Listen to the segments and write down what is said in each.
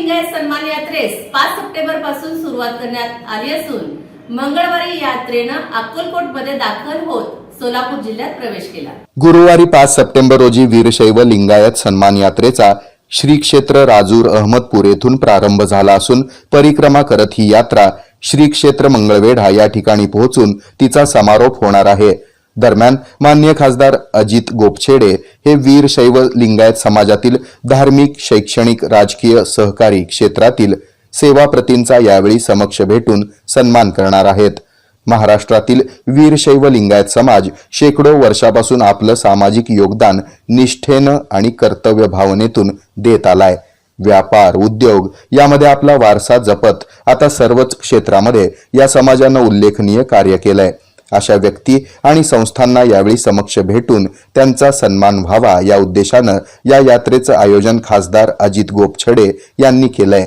लिंगायत सन्मान यात्रेस 5 सप्टेंबर पासून सुरुवात करण्यात आली असून मंगळवारी यात्रेनं अक्कलकोटमध्ये दाखल होत सोलापूर जिल्ह्यात प्रवेश केला। गुरुवारी 5 सप्टेंबर रोजी वीरशैव लिंगायत सन्मान यात्रेचा श्री क्षेत्र राजूर अहमदपूर येथून प्रारंभ झाला असून परिक्रमा करत ही यात्रा श्री क्षेत्र मंगळवेढा या ठिकाणी पोहोचून तिचा समारोप होणार आहे। दरम्यान माननीय खासदार अजित गोपछेडे हे वीरशैव लिंगायत समाजातील धार्मिक, शैक्षणिक, राजकीय, सहकारी क्षेत्रातील सेवाप्रतींचा यावेळी समक्ष भेटून सन्मान करणार आहेत। महाराष्ट्रातील वीरशैव लिंगायत समाज शेकडो वर्षापासून आपलं सामाजिक योगदान निष्ठेनं आणि कर्तव्य भावनेतून देत आलाय। व्यापार, उद्योग यामध्ये आपला वारसा जपत आता सर्वच क्षेत्रामध्ये या समाजानं उल्लेखनीय कार्य केलंय। अशा व्यक्ती आणि संस्थांना यावेळी समक्ष भेटून त्यांचा सन्मान व्हावा या उद्देशानं या यात्रेचं आयोजन खासदार अजित गोपछेडे यांनी केलंय।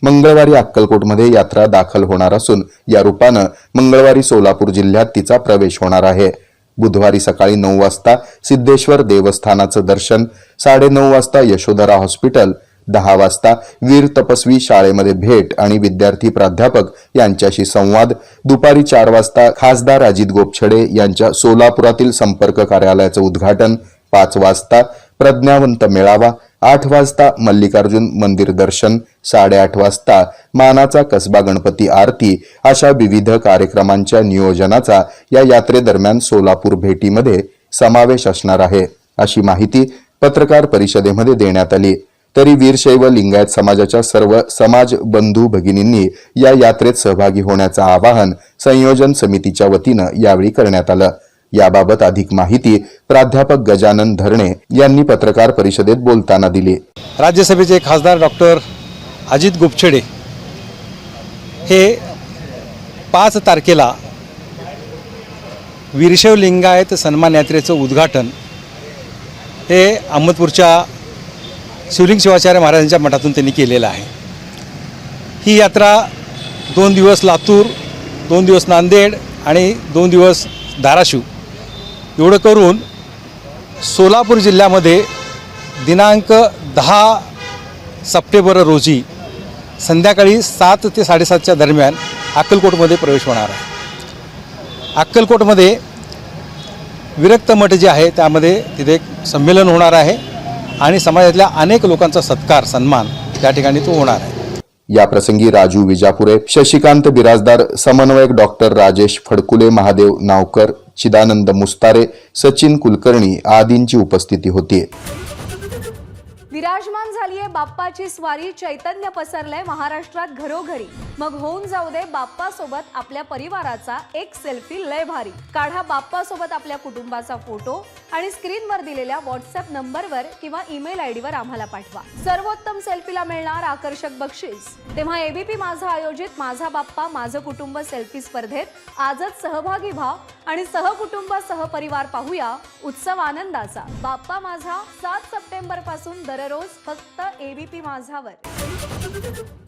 मंगळवारी अक्कलकोटमध्ये यात्रा दाखल होणार असून या रूपानं मंगळवारी सोलापूर जिल्ह्यात तिचा प्रवेश होणार आहे। बुधवारी सकाळी 9 वाजता सिद्धेश्वर देवस्थानाचं दर्शन, 9:30 वाजता यशोधरा हॉस्पिटल, 10 वाजता वीर तपस्वी शाळेमध्ये भेट आणि विद्यार्थी प्राध्यापक यांच्याशी संवाद, दुपारी 4 वाजता खासदार अजित गोपछेडे यांच्या सोलापुरातील संपर्क कार्यालयाचं उद्घाटन, 5 वाजता प्रज्ञावंत मेळावा, 8 वाजता मल्लिकार्जुन मंदिर दर्शन, 8:30 वाजता मानाचा कसबा गणपती आरती अशा विविध कार्यक्रमांच्या नियोजनाचा या यात्रेदरम्यान सोलापूर भेटीमध्ये समावेश असणार आहे, अशी माहिती पत्रकार परिषदेमध्ये देण्यात आली। तरी वीरशैव लिंगायत समाजाच्या सर्व समाज बंधू भगिनींनी या यात्रेत सहभागी होण्याचं आवाहन संयोजन समितीच्या वतीनं यावेळी करण्यात आलं। याबाबत अधिक माहिती प्राध्यापक गजानन धरणे यांनी पत्रकार परिषदेत बोलताना दिली। राज्यसभेचे खासदार डॉक्टर अजित गोपछेडे हे 5 तारखेला वीरशैव लिंगायत सन्मान यात्रेचं उद्घाटन हे अहमदपूरच्या शिवलिंग शिवाचार्य महाराजांच्या मठातून त्यांनी केलेलं आहे। ही यात्रा 2 दिवस लातूर, 2 दिवस नांदेड आणि 2 दिवस धाराशिव एवढं करून सोलापूर जिल्ह्यामध्ये दिनांक 10 सप्टेंबर रोजी संध्याकाळी 7 ते 7:30च्या दरम्यान अक्कलकोटमध्ये प्रवेश होणार आहे। अक्कलकोटमध्ये विरक्त मठ जे आहे त्यामध्ये तिथे एक संमेलन होणार आहे आणि समाजातल्या अनेक लोकांचा सत्कार सन्मान त्या ठिकाणी तो होणार आहे। या प्रसंगी राजू विजापुरे, शशिकांत बिराजदार, समन्वयक डॉक्टर राजेश फडकुले, महादेव नावकर, चिदानंद मुस्तारे, सचिन कुलकर्णी आदींची उपस्थिती होती। विराजमान झालीये बाप्पाची स्वारी, चैतन्य पसरलंय महाराष्ट्रात घरोघरी। मग होऊन जाऊ दे बाप्पा सोबत आपल्या परिवाराचा एक सेल्फी लय भारी। काढा बाप्पा सोबत आपल्या कुटुंबाचा फोटो आणि स्क्रीनवर दिलेल्या व्हॉट्सअप नंबरवर किंवा ईमेल आयडीवर आम्हाला पाठवा। सर्वोत्तम सेल्फीला मिळणार आकर्षक बक्षीस। तेव्हा एबीपी माझा आयोजित माझा बाप्पा माझं कुटुंब सेल्फी स्पर्धेत आजच सहभागी व्हा आणि सहकुटुंब सहपरिवार पाहूया उत्सव आनंदाचा। बाप्पा माझा 7 सप्टेंबर पासून दररोज फक्त एबीपी माझावर।